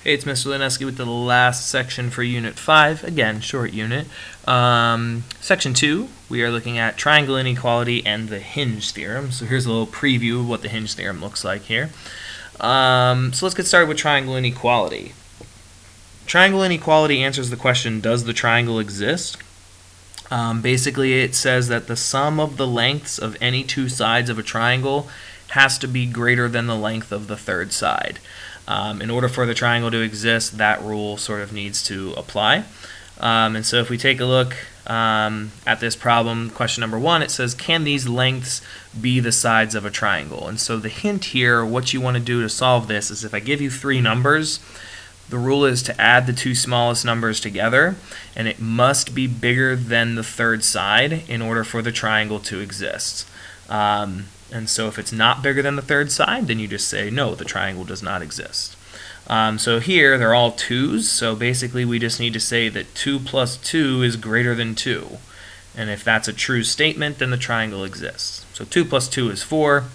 Hey, it's Mr. Lineski with the last section for Unit 5. Again, short unit. Section 2, we are looking at triangle inequality and the Hinge Theorem. So here's a little preview of what the Hinge Theorem looks like here. So let's get started with triangle inequality. Triangle inequality answers the question, does the triangle exist? Basically, it says that the sum of the lengths of any two sides of a triangle has to be greater than the length of the third side. In order for the triangle to exist, that rule sort of needs to apply. And so if we take a look at this problem, question number 1, it says, can these lengths be the sides of a triangle? And so the hint here, what you want to do to solve this is if I give you 3 numbers, the rule is to add the two smallest numbers together, and it must be bigger than the third side in order for the triangle to exist. And so if it's not bigger than the third side, then you just say, no, the triangle does not exist. So here, they're all 2's, so basically we just need to say that 2 plus 2 is greater than 2. And if that's a true statement, then the triangle exists. So 2 plus 2 is 4.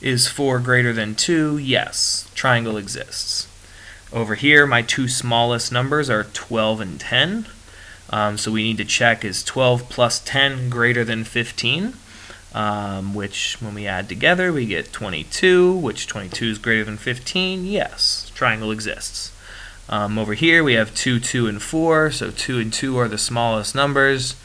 Is 4 greater than 2? Yes, triangle exists. Over here, my two smallest numbers are 12 and 10. So we need to check, is 12 plus 10 greater than 15? Which, when we add together, we get 22, which 22 is greater than 15. Yes, triangle exists. Over here, we have 2, 2, and 4, so 2 and 2 are the smallest numbers.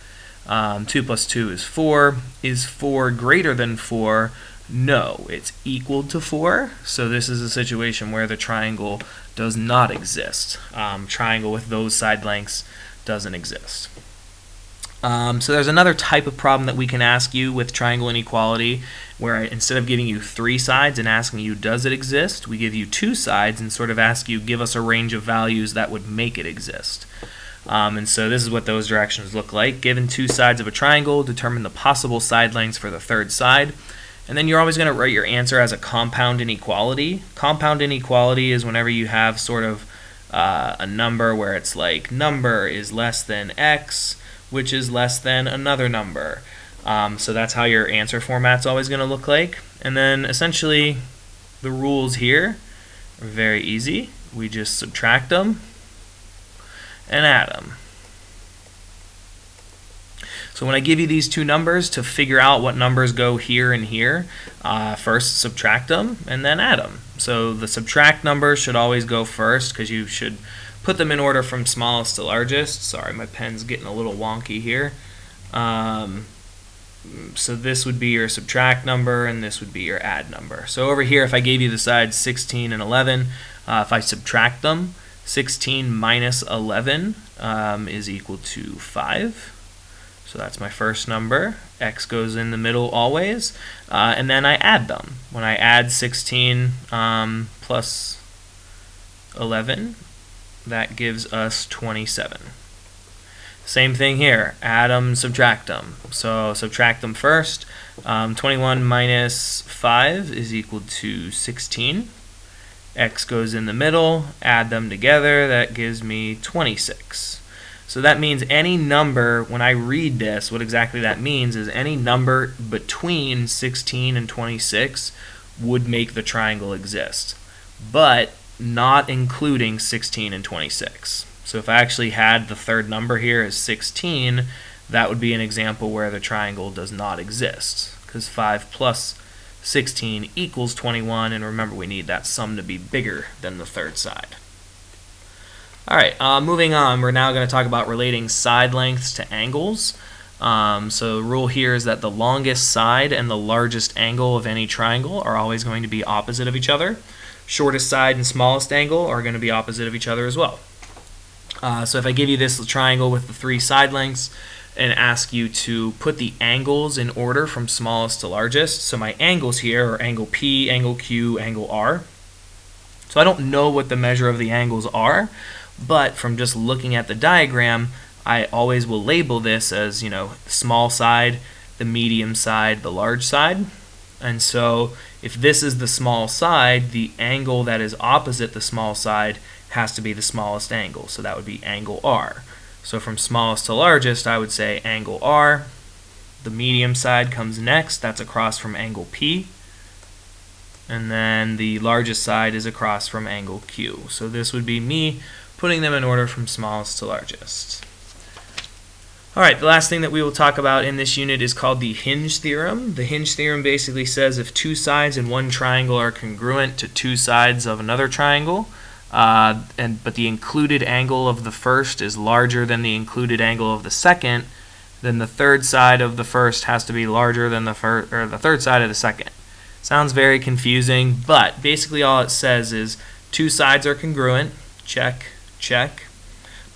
2 plus 2 is 4. Is 4 greater than 4? No, it's equal to 4, so this is a situation where the triangle does not exist. Triangle with those side lengths doesn't exist. So there's another type of problem that we can ask you with triangle inequality where instead of giving you 3 sides and asking you does it exist, we give you 2 sides and sort of ask you give us a range of values that would make it exist. And so this is what those directions look like. Given 2 sides of a triangle, determine the possible side lengths for the third side. And then you're always going to write your answer as a compound inequality. Compound inequality is whenever you have sort of a number where it's like number is less than x, which is less than another number. So that's how your answer format's always going to look like. And then essentially the rules here are very easy. We just subtract them and add them. So when I give you these 2 numbers to figure out what numbers go here and here, first subtract them and then add them. So the subtract number should always go first because you should put them in order from smallest to largest. Sorry, my pen's getting a little wonky here. So this would be your subtract number and this would be your add number. So over here, if I gave you the sides 16 and 11, if I subtract them, 16 minus 11 is equal to 5. So that's my first number. X goes in the middle always. And then I add them. When I add 16 plus 11, that gives us 27. Same thing here. Add them, subtract them. So subtract them first. 21 minus 5 is equal to 16. X goes in the middle. Add them together. That gives me 26. So that means any number, when I read this, what exactly that means is any number between 16 and 26 would make the triangle exist, but not including 16 and 26. So if I actually had the third number here as 16, that would be an example where the triangle does not exist, because 5 plus 16 equals 21, and remember we need that sum to be bigger than the third side. Alright, moving on, we're now going to talk about relating side lengths to angles. So the rule here is that the longest side and the largest angle of any triangle are always going to be opposite of each other. Shortest side and smallest angle are going to be opposite of each other as well. So if I give you this triangle with the 3 side lengths and ask you to put the angles in order from smallest to largest, so my angles here are angle P, angle Q, angle R. So I don't know what the measure of the angles are, but from just looking at the diagram, I always will label this as, the small side, the medium side, the large side. And so if this is the small side, the angle that is opposite the small side has to be the smallest angle. So that would be angle R. So from smallest to largest, I would say angle R. The medium side comes next. That's across from angle P. and then the largest side is across from angle Q. So this would be me putting them in order from smallest to largest. Alright, the last thing that we will talk about in this unit is called the Hinge Theorem. The Hinge Theorem basically says if two sides in one triangle are congruent to two sides of another triangle, but the included angle of the first is larger than the included angle of the second, then the third side of the first has to be larger than the third side of the second. Sounds very confusing, but basically all it says is two sides are congruent, check, check,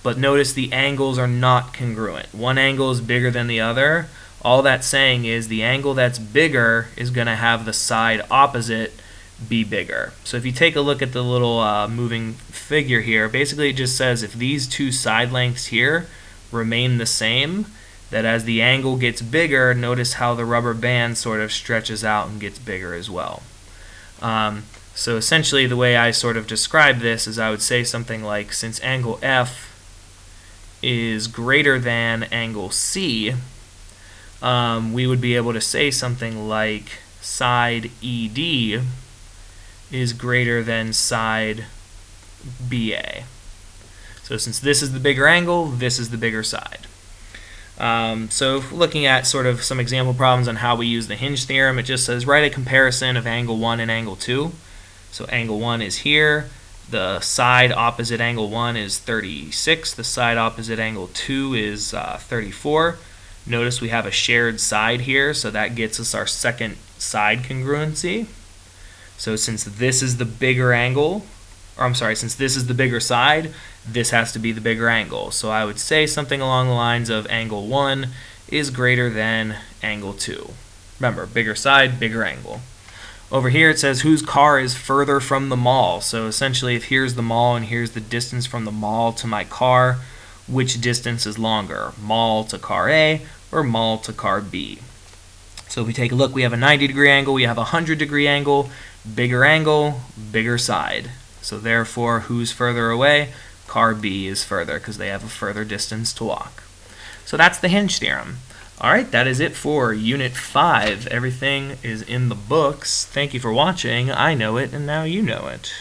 but notice the angles are not congruent. One angle is bigger than the other. All that's saying is the angle that's bigger is going to have the side opposite be bigger. So if you take a look at the little moving figure here, basically it just says if these two side lengths here remain the same, that as the angle gets bigger, notice how the rubber band sort of stretches out and gets bigger as well. So essentially the way I sort of describe this is I would say something like, since angle F is greater than angle C, we would be able to say something like side ED is greater than side BA. So since this is the bigger angle, this is the bigger side. So looking at sort of some example problems on how we use the Hinge theorem, it just says write a comparison of angle 1 and angle 2. So angle 1 is here, the side opposite angle 1 is 36, the side opposite angle 2 is 34. Notice we have a shared side here, so that gets us our second side congruency. So since this is the bigger angle, since this is the bigger side, this has to be the bigger angle. So I would say something along the lines of angle 1 is greater than angle 2. Remember, bigger side, bigger angle. Over here it says whose car is further from the mall. So essentially if here's the mall and here's the distance from the mall to my car, which distance is longer? Mall to car A or mall to car B? So if we take a look, we have a 90-degree angle, we have a 100-degree angle, bigger side. So therefore, who's further away? Car B is further because they have a further distance to walk. So that's the Hinge theorem. Alright, that is it for Unit 5. Everything is in the books. Thank you for watching. I know it, and now you know it.